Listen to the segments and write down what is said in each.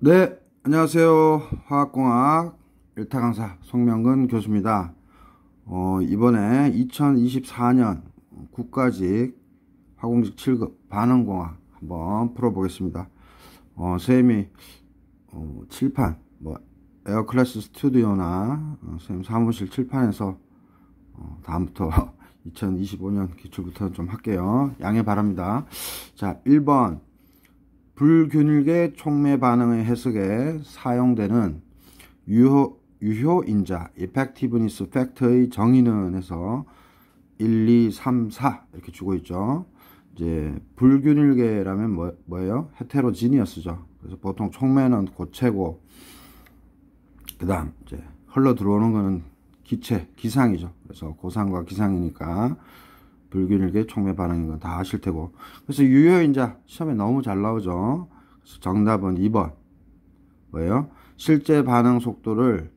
네, 안녕하세요. 화학공학 1타 강사 송명근 교수입니다. 이번에 2024년 국가직 화공직 7급 반응공학 한번 풀어보겠습니다. 선생님이 칠판, 에어클래스 스튜디오나 선생님 사무실 칠판에서 다음부터 2025년 기출부터 좀 할게요. 양해 바랍니다. 자, 1번. 불균일계 촉매 반응의 해석에 사용되는 유효인자 effectiveness factor의 정의는 해서 1, 2, 3, 4 이렇게 주고 있죠. 이제 불균일계라면 뭐예요? 헤테로지니어스죠. 그래서 보통 촉매는 고체고 그 다음 이제 흘러 들어오는 거는 기체, 기상이죠. 그래서 고상과 기상이니까 불균일계 촉매 반응인 건 다 아실 테고. 그래서 유효인자 시험에 너무 잘 나오죠. 그래서 정답은 2번. 뭐예요? 실제 반응 속도를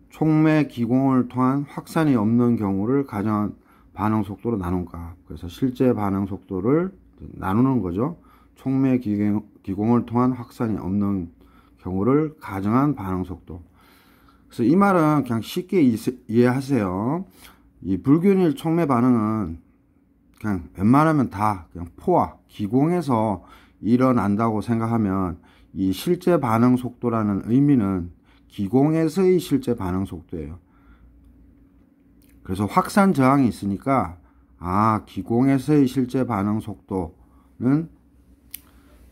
촉매 기공을 통한 확산이 없는 경우를 가정한 반응 속도로 나눈 값. 그래서 실제 반응 속도를 나누는 거죠. 촉매 기공을 통한 확산이 없는 경우를 가정한 반응 속도. 그래서 이 말은 그냥 쉽게 이해하세요. 이 불균일 촉매 반응은 그냥 웬만하면 다 그냥 포화, 기공에서 일어난다고 생각하면 이 실제 반응 속도라는 의미는 기공에서의 실제 반응 속도예요. 그래서 확산 저항이 있으니까 기공에서의 실제 반응 속도는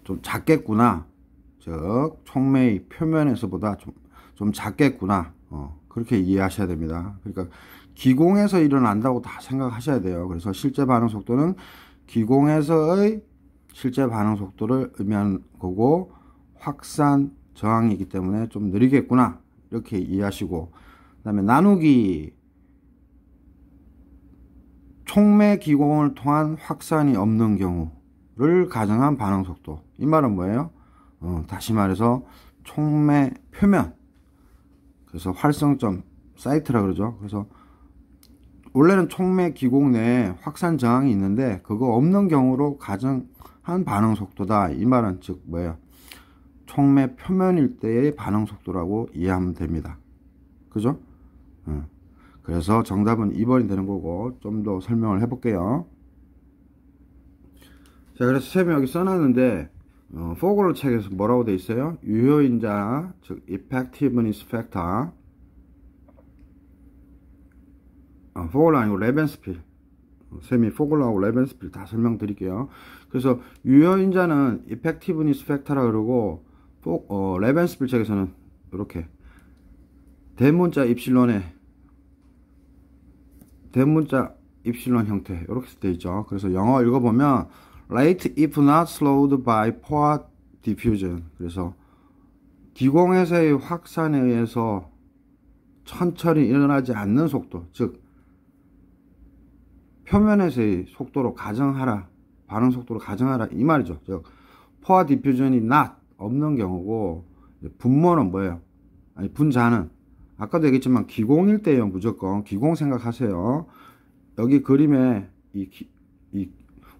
좀 작겠구나. 즉 촉매의 표면에서보다 좀 작겠구나. 그렇게 이해하셔야 됩니다. 그러니까 기공에서 일어난다고 다 생각하셔야 돼요. 그래서 실제 반응 속도는 기공에서의 실제 반응 속도를 의미하는 거고 확산 저항이기 때문에 좀 느리겠구나. 이렇게 이해하시고, 그 다음에 나누기 촉매 기공을 통한 확산이 없는 경우를 가정한 반응 속도. 이 말은 뭐예요? 다시 말해서 촉매 표면, 그래서 활성점 사이트라 그러죠. 그래서 원래는 촉매 기공 내에 확산 저항이 있는데 그거 없는 경우로 가정한 반응 속도다. 이 말은 즉 뭐예요? 촉매 표면일 때의 반응 속도라고 이해하면 됩니다. 그죠? 그래서 정답은 2번이 되는 거고, 좀 더 설명을 해볼게요. 자, 그래서 쌤이 여기 써놨는데 포글러 책에서 뭐라고 돼 있어요? 유효인자, 즉 effectiveness factor. 포글러 아니고 레벤스필. 쌤이 포글러하고 레벤스필 다 설명드릴게요. 그래서 유효인자는 effectiveness factor라 그러고, 레벤스필 책에서는 이렇게 대문자 입실론 형태 이렇게 되어 있죠. 그래서 영어 읽어보면 rate if not slowed by poor diffusion. 그래서 기공에서의 확산에 의해서 천천히 일어나지 않는 속도, 즉 표면에서의 속도로 가정하라, 반응 속도로 가정하라, 이 말이죠. 즉 poor diffusion이 not 없는 경우고, 분모는 뭐예요? 아니 분자는 아까도 얘기했지만 기공일 때예요. 무조건 기공 생각하세요. 여기 그림에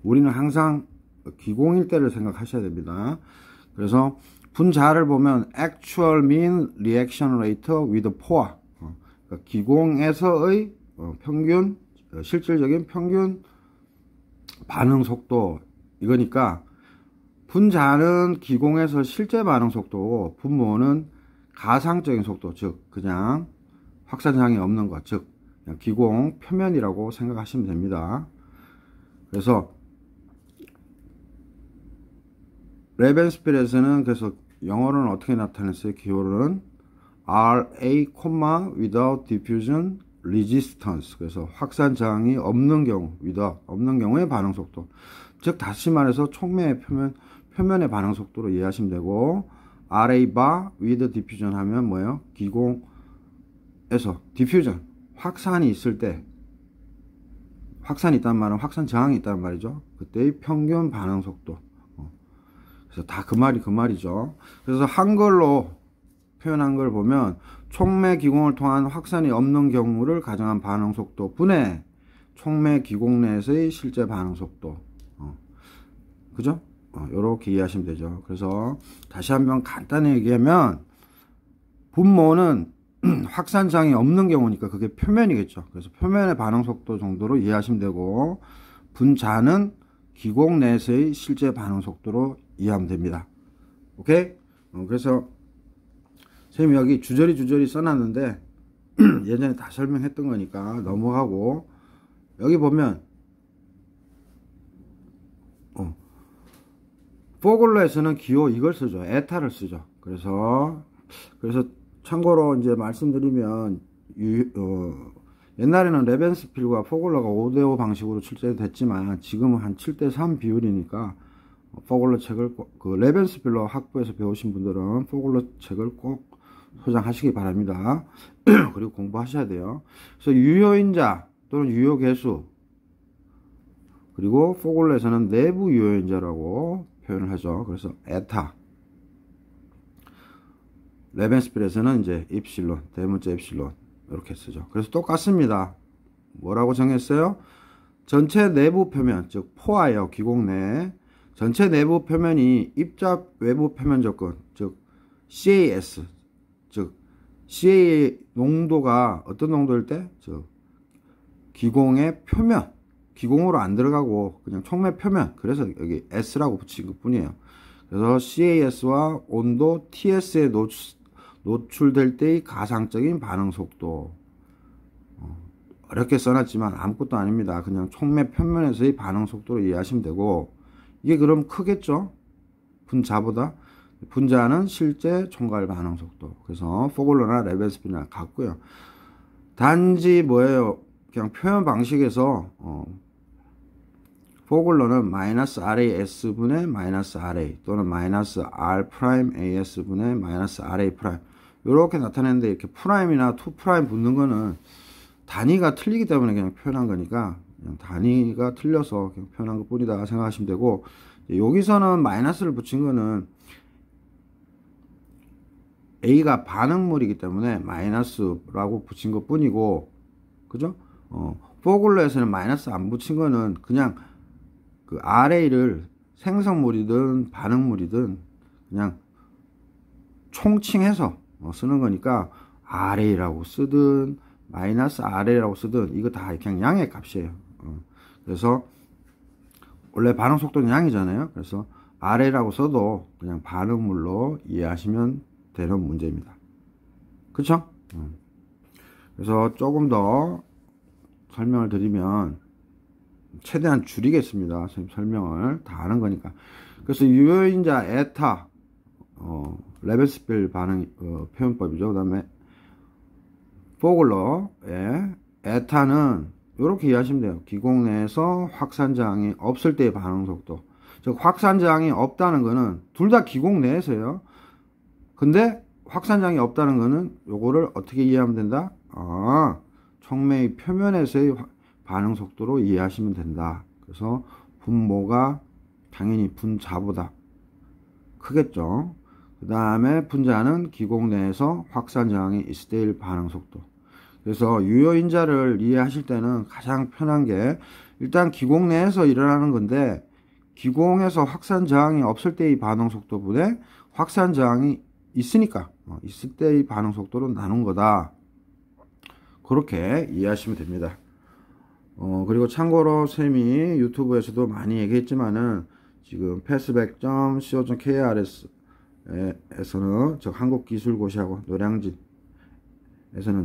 우리는 항상 기공일 때를 생각하셔야 됩니다. 그래서 분자를 보면 actual mean reaction rate with poor, 그러니까 기공에서의 평균, 실질적인 평균 반응 속도, 이거니까 분자는 기공에서 실제 반응 속도고 분모는 가상적인 속도, 즉 그냥 확산 저항이 없는 것, 즉 그냥 기공 표면이라고 생각하시면 됩니다. 그래서 레벤스필에서는 그래서 영어로는 어떻게 나타냈어요? 기호로는 RA, without diffusion resistance. 그래서 확산 저항이 없는 경우, without 없는 경우의 반응 속도, 즉 다시 말해서 촉매의 표면의 반응 속도로 이해하시면 되고, RA bar with diffusion 하면 뭐예요? 기공에서 diffusion, 확산이 있을 때, 확산이 있다는 말은 확산 저항이 있다는 말이죠. 그때의 평균 반응 속도. 그래서 다 그 말이죠. 그래서 한글로 표현한 걸 보면 촉매 기공을 통한 확산이 없는 경우를 가정한 반응 속도 분의 촉매 기공 내에서의 실제 반응 속도. 그죠? 요렇게 이해하시면 되죠. 그래서 다시 한번 간단히 얘기하면 분모는 확산장이 없는 경우니까 그게 표면이겠죠. 그래서 표면의 반응 속도 정도로 이해하시면 되고, 분자는 기공 내에서의 실제 반응 속도로 이해하면 됩니다. 오케이? 그래서 선생님이 여기 주저리 써놨는데 예전에 다 설명했던 거니까 넘어가고, 여기 보면 포글러에서는 기호 이걸 쓰죠. 에타를 쓰죠. 그래서 참고로 이제 말씀드리면 옛날에는 레벤스필과 포글러가 5대5 방식으로 출제됐지만 지금은 한 7대3 비율이니까 포글러 책을 그 레벤스필로 학부에서 배우신 분들은 포글러 책을 꼭 소장하시기 바랍니다. 그리고 공부하셔야 돼요. 그래서 유효인자 또는 유효계수, 그리고 포글러에서는 내부 유효인자라고 표현을 하죠. 그래서 에타, 레벤스필에서는 이제 입실론, 대문자 입실론 이렇게 쓰죠. 그래서 똑같습니다. 뭐라고 정했어요? 전체 내부 표면, 즉 포화예요. 기공 내 전체 내부 표면이 입자 외부 표면 조건, 즉 CAS, 즉 CA의 농도가 어떤 농도일 때? 즉 기공의 표면, 기공으로 안 들어가고 그냥 총매 표면, 그래서 여기 S라고 붙인 것 뿐이에요. 그래서 CAS와 온도 TS에 노출될 때의 가상적인 반응 속도, 어렵게 써놨지만 아무것도 아닙니다. 그냥 총매 표면에서의 반응 속도로 이해하시면 되고, 이게 그럼 크겠죠? 분자보다. 분자는 실제 총괄 반응 속도. 그래서 포글러나 레벤스필이나 같고요. 단지 뭐예요? 그냥 표현 방식에서 포글러는 마이너스 RAS 분의 마이너스 RA 또는 마이너스 R 프라임 AS 분의 마이너스 RA 프라임 이렇게 나타내는데, 이렇게 프라임이나 2 프라임 붙는 거는 단위가 틀리기 때문에 그냥 표현한 거니까, 그냥 단위가 틀려서 그냥 표현한 것 뿐이다 생각하시면 되고, 여기서는 마이너스를 붙인 거는 A가 반응물이기 때문에 마이너스라고 붙인 것 뿐이고, 그죠? 포글러에서는 마이너스 안 붙인 거는 그냥 그 RA를 생성물이든 반응물이든 그냥 총칭해서 쓰는 거니까 RA라고 쓰든 마이너스 RA라고 쓰든 이거 다 그냥 양의 값이에요. 그래서 원래 반응 속도는 양이잖아요. 그래서 RA라고 써도 그냥 반응물로 이해하시면 되는 문제입니다. 그쵸? 그래서 조금 더 설명을 드리면 최대한 줄이겠습니다. 선생님 설명을 다 하는 거니까. 그래서 유효인자 에타, 레벤스필 반응 표현법이죠. 그 다음에 포글러의 에타는 이렇게 이해하시면 돼요. 기공 내에서 확산저항이 없을 때의 반응 속도. 즉 확산저항이 없다는 거는 둘 다 기공 내에서요. 근데 확산저항이 없다는 거는 요거를 어떻게 이해하면 된다? 총매의 표면에서의 반응 속도로 이해하시면 된다. 그래서 분모가 당연히 분자보다 크겠죠. 그 다음에 분자는 기공 내에서 확산저항이 있을 때의 반응 속도. 그래서 유효인자를 이해하실 때는 가장 편한 게, 일단 기공 내에서 일어나는 건데 기공에서 확산저항이 없을 때의 반응 속도분에 확산저항이 있으니까 있을 때의 반응 속도로 나눈 거다. 그렇게 이해하시면 됩니다. 그리고 참고로 쌤이 유튜브에서도 많이 얘기했지만은 지금 패스백.co.kr에서는 즉 한국기술고시하고 노량진에서는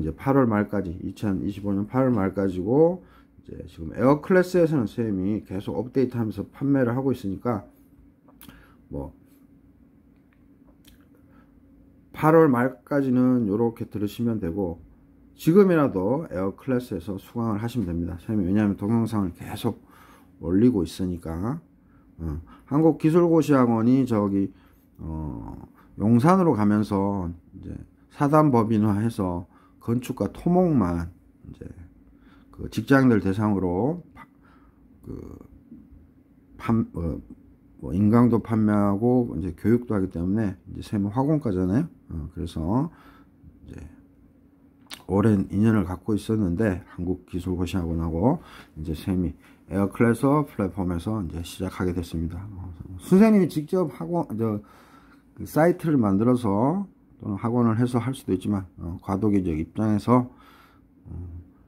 이제 8월 말까지 2025년 8월 말까지고, 이제 지금 에어클래스에서는 쌤이 계속 업데이트하면서 판매를 하고 있으니까 뭐 8월 말까지는 요렇게 들으시면 되고, 지금이라도 에어클래스에서 수강을 하시면 됩니다. 왜냐하면 동영상을 계속 올리고 있으니까. 한국기술고시학원이 저기 용산으로 가면서 이제 사단법인화해서 건축과 토목만 이제 그 직장인들 대상으로 뭐 인강도 판매하고 이제 교육도 하기 때문에 이제 쌤은 화공과잖아요. 그래서 이제 오랜 인연을 갖고 있었는데 한국기술고시학원하고 이제 쌤이 에어클래서 플랫폼에서 이제 시작하게 됐습니다. 선생님이 직접 학원, 그 사이트를 만들어서 또는 학원을 해서 할 수도 있지만, 과도기적 입장에서,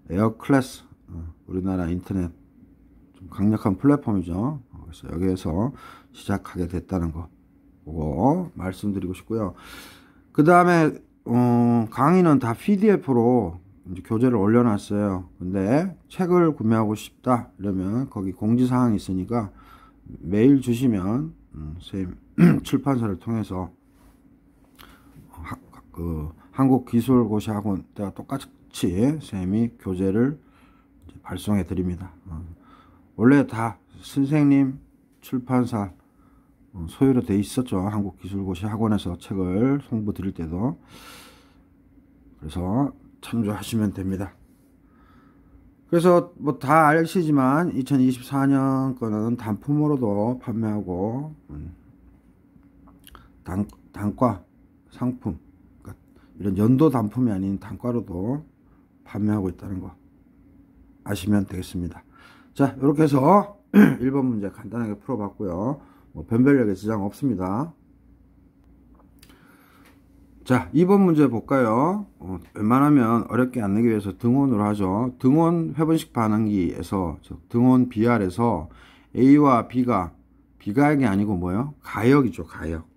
에어클래스, 우리나라 인터넷 좀 강력한 플랫폼이죠. 그래서 여기에서 시작하게 됐다는 거 보고 말씀드리고 싶고요. 그 다음에, 강의는 다 PDF로 이제 교재를 올려놨어요. 근데 책을 구매하고 싶다 이러면 거기 공지사항이 있으니까 메일 주시면 선생님 출판사를 통해서 한국기술고시학원 때와 똑같이 선생님이 교재를 발송해 드립니다. 원래 다 선생님 출판사 소유로 돼 있었죠. 한국기술고시학원에서 책을 홍보 드릴 때도. 그래서 참조하시면 됩니다. 그래서 뭐 다 아시지만 2024년 거는 단품으로도 판매하고 단과 상품, 그러니까 이런 연도 단품이 아닌 단가로도 판매하고 있다는 거 아시면 되겠습니다. 자, 이렇게 해서 1번 문제 간단하게 풀어봤고요. 뭐 변별력에 지장 없습니다. 자, 2번 문제 볼까요? 웬만하면 어렵게 안 내기 위해서 등원으로 하죠. 등원 회분식 반응기에서, 등원 BR에서 A와 B가 비가역이 아니고 뭐예요? 가역이죠, 가역.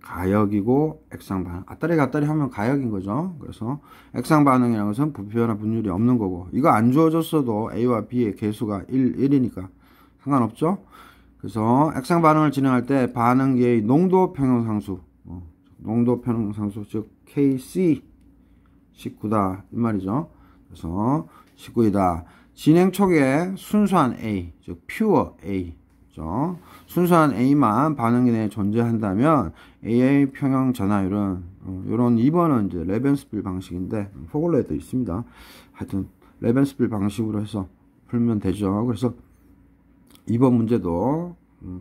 가역이고 액상 반응. 앞다리 하면 가역인 거죠. 그래서 액상 반응이라는 것은 부피 변화 분율이 없는 거고, 이거 안 주어졌어도 A와 B의 개수가 1이니까 상관없죠. 그래서 액상 반응을 진행할 때 반응기의 농도 평형상수, 농도 평형상수 즉 KC 19다 이 말이죠. 그래서 19이다. 진행 초기에 순수한 A 즉 pure A 죠. 순수한 A만 반응기 내에 존재한다면 A의 평형 전하율은 이런 2번은 이제 레벤스필 방식인데 포글러에도 있습니다. 하여튼 레벤스필 방식으로 해서 풀면 되죠. 그래서 2번 문제도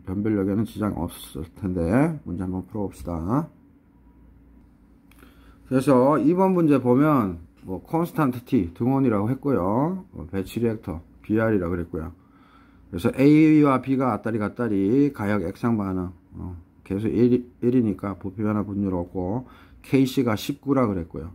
변별력에는 지장 없을 텐데 문제 한번 풀어봅시다. 그래서 2번 문제 보면 뭐 콘스탄트 T 등원이라고 했고요. 배치 리액터 BR이라고 그랬고요. 그래서 A와 B가 앞다리 가역 액상 반응 계속 1이니까 부피 변화 분율 없고 KC가 19라 그랬고요.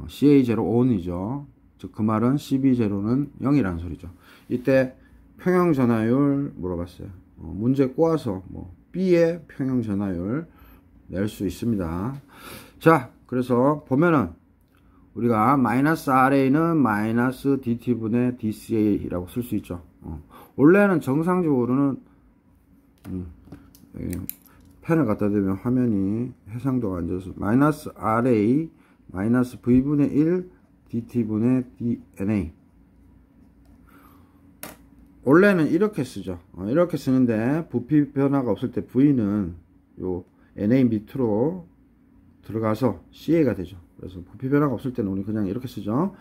CA0 ON이죠. 즉 그 말은 CB0는 0이라는 소리죠. 이때 평형 전하율 물어봤어요. 문제 꼬아서 뭐 B의 평형 전하율 낼 수 있습니다. 자, 그래서 보면은 우리가 마이너스 RA는 마이너스 DT분의 DCA라고 쓸 수 있죠. 원래는 정상적으로는 펜을 갖다 대면 화면이 해상도가 안 좋아서 마이너스 RA 마이너스 V분의 1 DT분의 DNA 원래는 이렇게 쓰죠. 이렇게 쓰는데 부피 변화가 없을 때 V는 요 NA 밑으로 들어가서 CA가 되죠. 그래서 부피 변화가 없을 때는 우리 그냥 이렇게 쓰죠.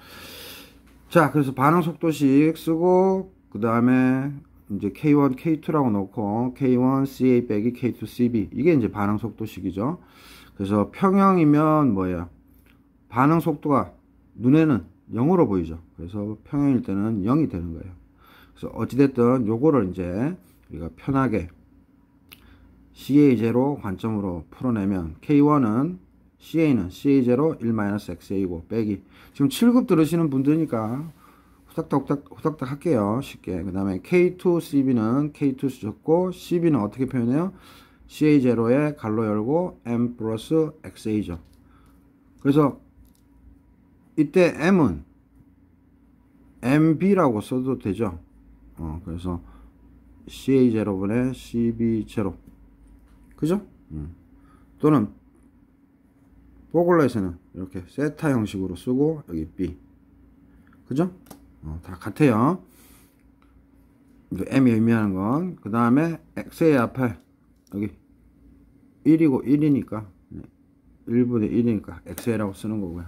자, 그래서 반응 속도식 쓰고 그 다음에 이제 K1, K2라고 놓고 K1 CA 빼기 K2 CB 이게 이제 반응 속도식이죠. 그래서 평형이면 뭐예요? 반응 속도가 눈에는 0으로 보이죠. 그래서 평형일 때는 0이 되는 거예요. 그래서 어찌됐든 요거를 이제 우리가 편하게 CA0 관점으로 풀어내면 K1은 CA는 CA0 1-XA이고 빼기 지금 7급 들으시는 분들이니까 후닥닥 할게요. 쉽게. 그 다음에 K2 CB는 K2 적고 CB는 어떻게 표현해요? CA0에 갈로 열고 M 플러스 XA죠. 그래서 이때 M은 MB라고 써도 되죠. 그래서 CA0분의 CB0 그죠? 또는 포글러에서는 이렇게 세타 형식으로 쓰고 여기 B 그죠? 다 같아요. M이 의미하는 건 그 다음에 X의 앞에 여기 1이고 1이니까 1분의 1이니까 XA라고 쓰는 거고요.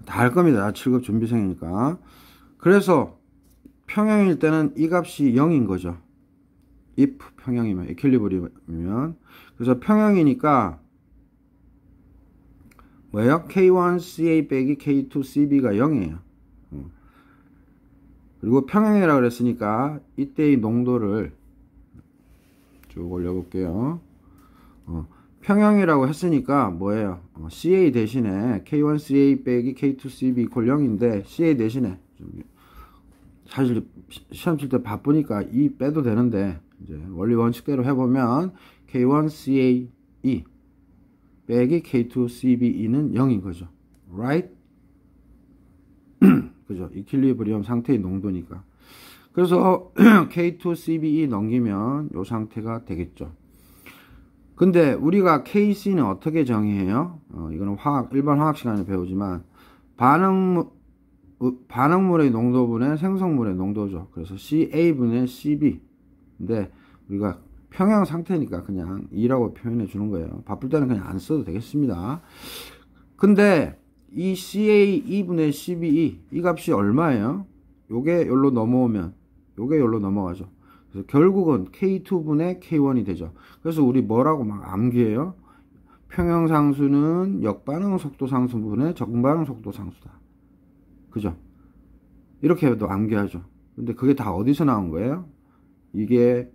다 할 겁니다. 7급 준비생이니까. 그래서 평형일 때는 이 값이 0인 거죠. if 평형이면 이퀄리브리엄이면 그래서 평형이니까 뭐예요? K1 CA 빼기 K2 CB가 0이에요. 그리고 평형이라 그랬으니까 이때의 농도를 쭉 올려볼게요. 평형이라고 했으니까 뭐예요? CA 대신에 K1CA 빼기 K2CB 이퀄 0인데 CA 대신에 사실 시험 칠 때 바쁘니까 이 빼도 되는데 이제 원리 원칙대로 해보면 K1CAE 빼기 K2CBE는 0인 거죠. right? 그죠? 이퀄리브리엄 상태의 농도니까. 그래서 K2CBE 넘기면 이 상태가 되겠죠. 근데 우리가 KC는 어떻게 정의해요? 이거는 일반 화학 시간에 배우지만 반응물의 농도분의 생성물의 농도죠. 그래서 CA분의 CB. 근데 우리가 평형 상태니까 그냥 2라고 표현해 주는 거예요. 바쁠 때는 그냥 안 써도 되겠습니다. 근데 이 CA2분의 CBE 이 값이 얼마예요? 요게 여기로 넘어오면 요게 여기로 넘어가죠. 그래서 결국은 K2분의 K1이 되죠. 그래서 우리 뭐라고 막 암기해요? 평형상수는 역반응 속도 상수분의 적반응 속도 상수다. 그죠? 이렇게 해도 암기하죠. 근데 그게 다 어디서 나온 거예요? 이게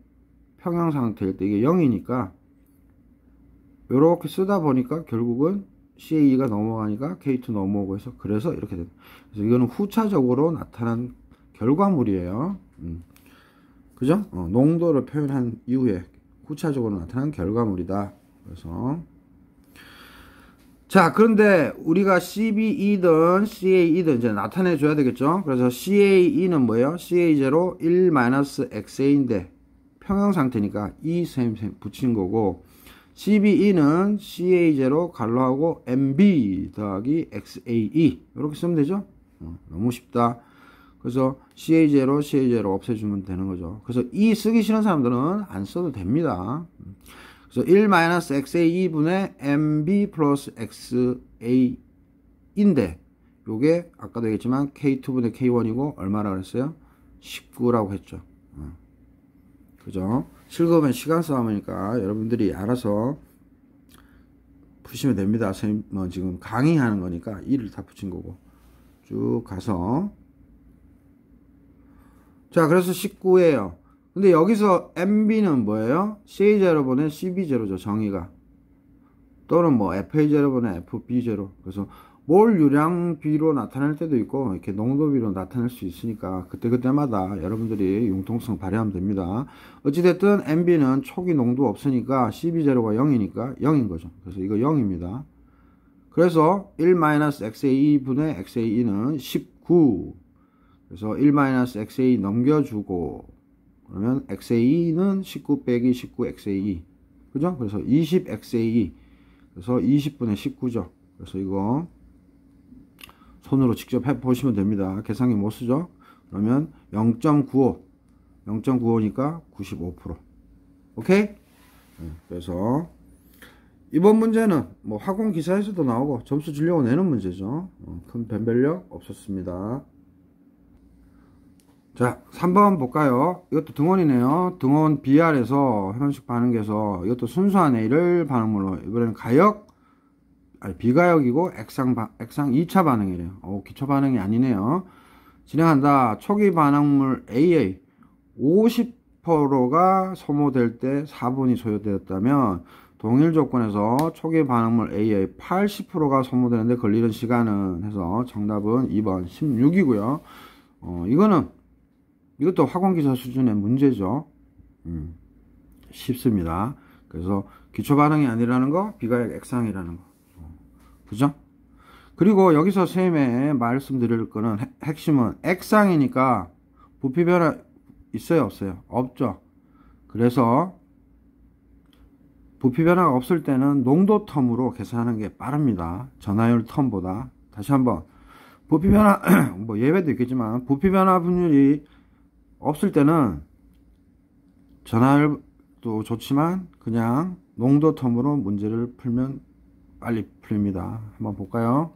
평형 상태일 때 이게 0이니까 이렇게 쓰다 보니까 결국은 CAE가 넘어가니까 K2 넘어오고 해서 그래서 이렇게 됩니다. 그래서 이거는 후차적으로 나타난 결과물이에요. 그죠? 농도를 표현한 이후에 후차적으로 나타난 결과물이다. 그래서 자, 그런데 우리가 CBE든 CAE든 이제 나타내 줘야 되겠죠? 그래서 CAE는 뭐예요? CA0 1-XA인데 평형 상태니까 E 셈 붙인 거고, CBE는 CA0 갈로하고 MB 더하기 XAE 이렇게 쓰면 되죠? 너무 쉽다. 그래서 CA0 CA0 없애주면 되는 거죠. 그래서 E 쓰기 싫은 사람들은 안 써도 됩니다. 그래서 1-XAE분의 MB 플러스 XA인데 요게 아까도 얘기했지만 K2분의 K1이고 얼마라 그랬어요? 19라고 했죠. 그죠? 7급은 시간 싸움이니까 여러분들이 알아서 푸시면 됩니다. 선생님 뭐 지금 강의하는 거니까 2를 다 붙인 거고 쭉 가서 자, 그래서 19예요. 근데 여기서 MB는 뭐예요? CA0분의 CB0죠, 정의가. 또는 뭐 FA0분의 FB0. 그래서 몰 유량비로 나타낼 때도 있고, 이렇게 농도비로 나타낼 수 있으니까, 그때마다 여러분들이 융통성 발휘하면 됩니다. 어찌됐든 MB는 초기 농도 없으니까 CB0가 0이니까 0인 거죠. 그래서 이거 0입니다. 그래서 1-XAE분의 XAE는 19. 그래서 1-XA 넘겨주고, 그러면 XAE는 19 빼기 19 XAE. 그죠? 그래서 20 XAE. 그래서 20분의 19죠. 그래서 이거 손으로 직접 해보시면 됩니다. 계산기 못 쓰죠? 그러면 0.95. 0.95니까 95%. 오케이? 그래서 이번 문제는 뭐 학원 기사에서도 나오고 점수 주려고 내는 문제죠. 큰 변별력 없었습니다. 자, 3번 볼까요? 이것도 등원이네요. 등원 BR에서 회원식 반응계에서 이것도 순수한 A를 반응물로, 이번에는 가역, 아니 비가역이고 액상 2차 반응이래요. 기초 반응이 아니네요. 진행한다. 초기 반응물 AA 50%가 소모될 때 4분이 소요되었다면 동일 조건에서 초기 반응물 A의 80%가 소모되는데 걸리는 시간은 해서 정답은 2번 16이고요. 이것도 학원기사 수준의 문제죠. 쉽습니다. 그래서 기초 반응이 아니라는 거, 비가역 액상이라는 거. 그죠? 그리고 여기서 선생님의 말씀드릴 거는 핵심은 액상이니까 부피 변화 있어요, 없어요? 없죠. 그래서 부피 변화가 없을 때는 농도 텀으로 계산하는 게 빠릅니다. 전하율 텀보다. 다시 한번 부피 변화 뭐 예외도 있겠지만 부피 변화 분율이 없을 때는 전하율도 좋지만 그냥 농도 텀으로 문제를 풀면 빨리 풀립니다. 한번 볼까요?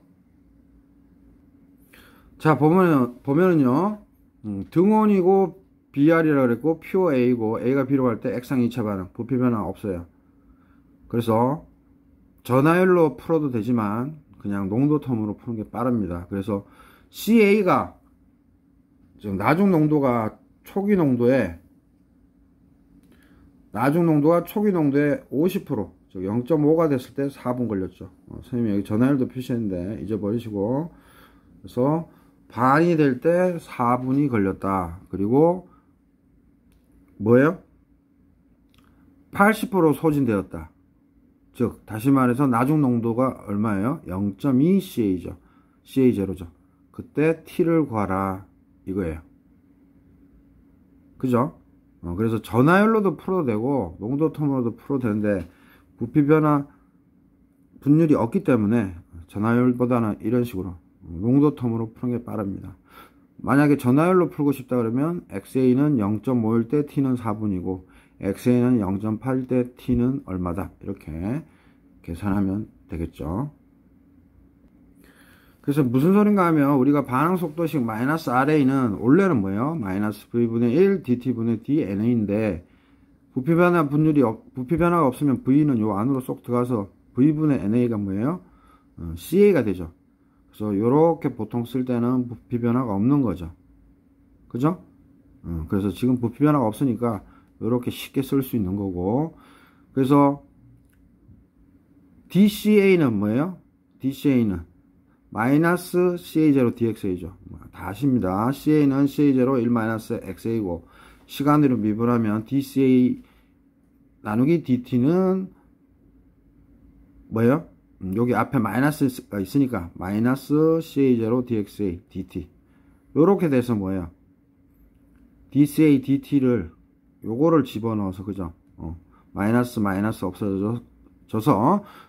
자, 보면은요, 등원이고 BR이라고 그랬고, 퓨어 A고, A가 B로 갈 때 액상 2차 반응, 부피 변화 없어요. 그래서 전하율로 풀어도 되지만, 그냥 농도 텀으로 푸는 게 빠릅니다. 그래서 CA가 지금 나중 농도가 초기 농도에 50%, 즉 0.5가 됐을 때 4분 걸렸죠. 선생님이 여기 전화율도 표시했는데 잊어버리시고, 그래서 반이 될 때 4분이 걸렸다. 그리고 뭐예요? 80% 소진되었다. 즉 다시 말해서 나중 농도가 얼마예요? 0.2CA죠. CA0죠. 그때 T를 구하라 이거예요. 그죠? 그래서 전하율로도 풀어도 되고 농도 텀으로도 풀어도 되는데 부피 변화 분율이 없기 때문에 전하율보다는 이런 식으로 농도 텀으로 푸는 게 빠릅니다. 만약에 전하율로 풀고 싶다 그러면 XA는 0.5일 때 T는 4분이고 XA는 0.8일 때 T는 얼마다 이렇게 계산하면 되겠죠. 그래서 무슨 소린가 하면 우리가 반응속도식 마이너스 RA는 원래는 뭐예요? 마이너스 V분의 1 DT분의 DNA인데 부피 변화가 없으면 V는 요 안으로 쏙 들어가서 V분의 NA가 뭐예요? CA가 되죠. 그래서 요렇게 보통 쓸 때는 부피 변화가 없는 거죠. 그죠? 그래서 지금 부피 변화가 없으니까 요렇게 쉽게 쓸 수 있는 거고, 그래서 DCA는 뭐예요? DCA는 마이너스 CA0 DXA죠. 다 아십니다. CA는 CA0 1 마이너스 XA고 시간으로 미분하면 DCA 나누기 DT는 뭐예요? 여기 앞에 마이너스가 있으니까 마이너스 CA0 DXA DT 요렇게 돼서 뭐예요? DCA DT를 요거를 집어넣어서 그죠? 마이너스 없어져서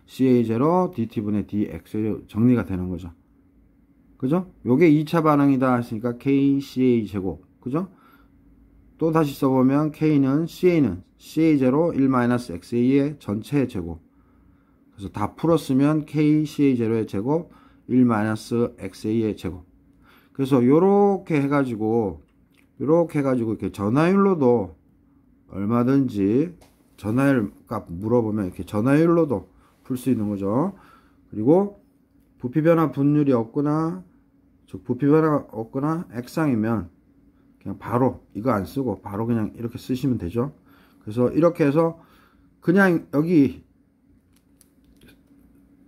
CA0 DT분의 DXA로 정리가 되는 거죠. 그죠? 요게 2차 반응이다 했으니까 KCA 제곱. 그죠? 또 다시 써보면 CA는 CA0 1-XA의 전체 제곱. 그래서 다 풀었으면 KCA0의 제곱 1-XA의 제곱. 그래서 요렇게 해가지고 이렇게 전하율로도 얼마든지 전하율 값 물어보면 이렇게 전하율로도 풀 수 있는 거죠. 그리고 부피 변화 분율이 없거나 부피 변화가 없거나 액상이면 그냥 바로 이거 안 쓰고 바로 그냥 이렇게 쓰시면 되죠. 그래서 이렇게 해서 그냥 여기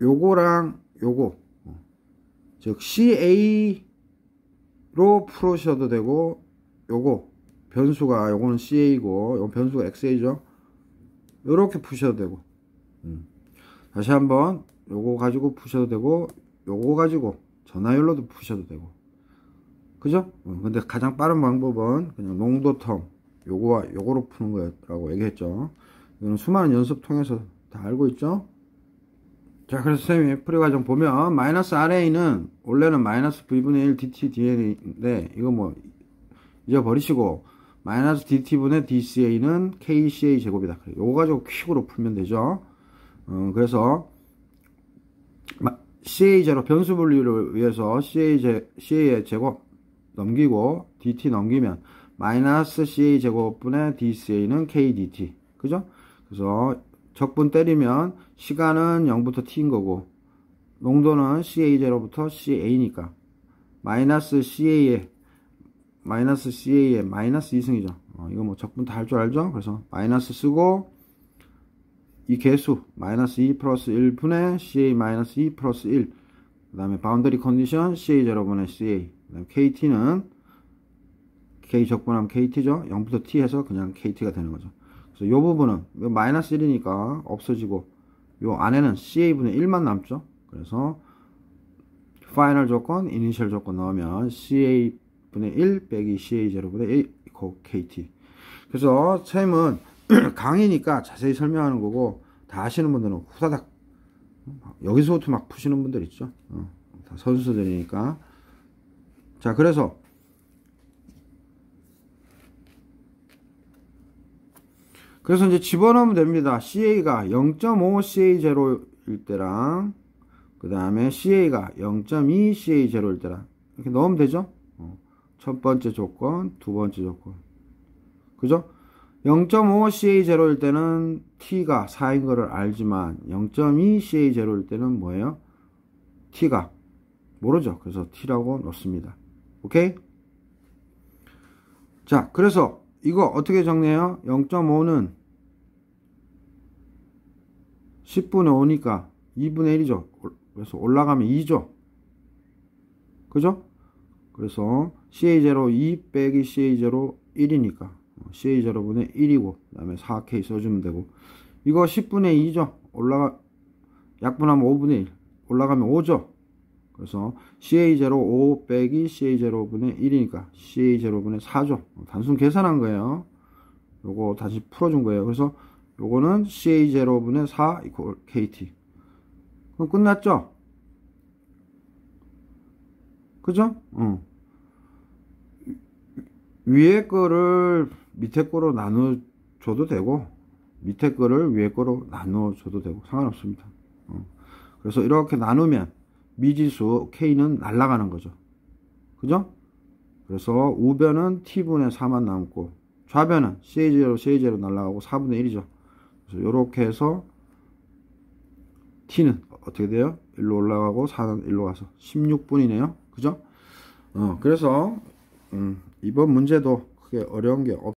요거랑 요거 즉 CA로 풀으셔도 되고 요거 변수가 요거는 CA고 요 변수가 XA죠. 요렇게 푸셔도 되고 다시 한번 요거 가지고 푸셔도 되고 요거 가지고 전하율로도 푸셔도 되고 그죠? 근데 가장 빠른 방법은 그냥 농도 텀 요거와 요거로 푸는 거라고 얘기했죠. 이거는 수많은 연습 통해서 다 알고 있죠. 자, 그래서 선생님이 풀이 과정 보면 마이너스 RA는 원래는 마이너스 V분의 1 DT DNA인데 이거 뭐 잊어버리시고 마이너스 DT분의 DCA는 KCA 제곱이다. 요거 가지고 퀵으로 풀면 되죠. 그래서 CA0 변수 분리를 위해서 CA의 제곱 넘기고 DT 넘기면 마이너스 CA 제곱분의 DCA는 KDT. 그죠? 그래서 적분 때리면 시간은 0부터 T인 거고 농도는 CA0부터 CA니까 마이너스 CA의 마이너스 2승이죠. 이거 뭐 적분 다 할 줄 알죠? 그래서 마이너스 쓰고 이 개수 마이너스 2 플러스 1분의 CA 마이너스 2 플러스 1 그 다음에 바운더리 컨디션 CA0분의 CA 그 다음에 KT는 K 적분하면 KT죠. 0부터 T 해서 그냥 KT가 되는 거죠. 그래서 요 부분은 마이너스 1이니까 없어지고 요 안에는 CA분의 1만 남죠. 그래서 파이널 조건, 이니셜 조건 넣으면 CA분의 1 빼기 CA0분의 1 KT. 그래서 쌤은 강의니까 자세히 설명하는 거고 다 아시는 분들은 후다닥 여기서부터 막 푸시는 분들 있죠. 다 선수들이니까. 자, 그래서 이제 집어넣으면 됩니다. CA가 0.5 CA0일 때랑 그 다음에 CA가 0.2 CA0일 때랑 이렇게 넣으면 되죠. 첫 번째 조건, 두 번째 조건. 그죠? 0.5 CA0일 때는 T가 4인 거를 알지만 0.2 CA0일 때는 뭐예요? T가 모르죠. 그래서 T라고 넣습니다. 오케이? 자, 그래서 이거 어떻게 정리해요? 0.5는 10분의 5니까 2분의 1이죠. 그래서 올라가면 2죠. 그죠? 그래서 CA0 2 빼기 CA0 1이니까 CA0분의 1이고 그 다음에 4K 써주면 되고 이거 10분의 2죠. 약분하면 5분의 1 올라가면 5죠. 그래서 CA0 5 빼기 CA0분의 1이니까 CA0분의 4죠. 단순 계산한 거예요. 요거 다시 풀어준 거예요. 그래서 요거는 CA0분의 4 이퀄 KT. 그럼 끝났죠? 그죠? 위에 거를 밑에 거로 나눠줘도 되고 밑에 거를 위에 거로 나눠줘도 되고 상관없습니다. 그래서 이렇게 나누면 미지수 K는 날아가는 거죠. 그죠? 그래서 우변은 T분의 4만 남고 좌변은 CA0 날아가고 4분의 1이죠. 그래서 이렇게 해서 T는 어떻게 돼요? 1로 올라가고 4는 1로 가서 16분이네요. 그죠? 그래서 이번 문제도 크게 어려운 게 없